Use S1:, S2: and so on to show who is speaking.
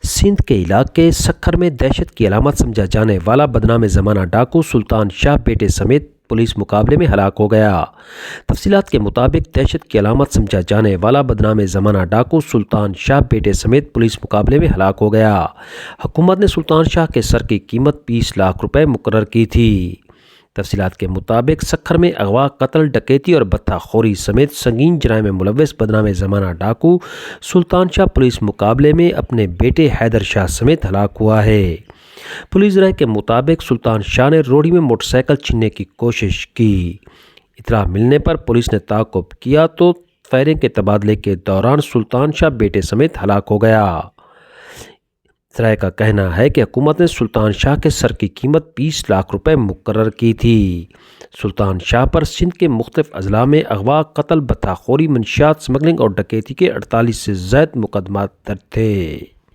S1: سندھ کے علاقے سکھر میں دہشت کی علامت سمجھا جانے والا بدنام زمانہ ڈاکو سلطان شاہ بیٹے سمیت پولیس مقابلے میں ہلاک ہو گیا۔ تفصیلات کے مطابق دہشت کی علامت سمجھا جانے والا بدنام زمانہ ڈاکو سلطان شاہ بیٹے سمیت پولیس مقابلے میں ہلاک ہو گیا۔ حکومت نے سلطان شاہ کے سر کی قیمت 20 لاکھ روپے مقرر کی تھی۔ تفصیلات کے مطابق سکھر میں اغوا، قتل، ڈکیتی اور بتہ خوری سمیت سنگین جرائم میں ملوث بدنام زمانہ ڈاکو سلطان شاہ پولیس مقابلے میں اپنے بیٹے حیدر شاہ سمیت ہلاک ہوا ہے۔ پولیس ذرائع کے مطابق سلطان شاہ نے روڑی میں موٹر سائیکل چھیننے کی کوشش کی۔ اطلاع ملنے پر پولیس نے تعاقب کیا تو فائرنگ کے تبادلے کے دوران سلطان شاہ بیٹے سمیت ہلاک ہو گیا۔ ذرائع کا کہنا ہے کہ حکومت نے سلطان شاہ کے سر کی قیمت 20 لاکھ روپے مقرر کی تھی۔ سلطان شاہ پر سندھ کے مختلف اضلاع میں اغوا، قتل، بتہ خوری، منشیات سمگلنگ اور ڈکیتی کے 48 سے زائد مقدمات درج تھے۔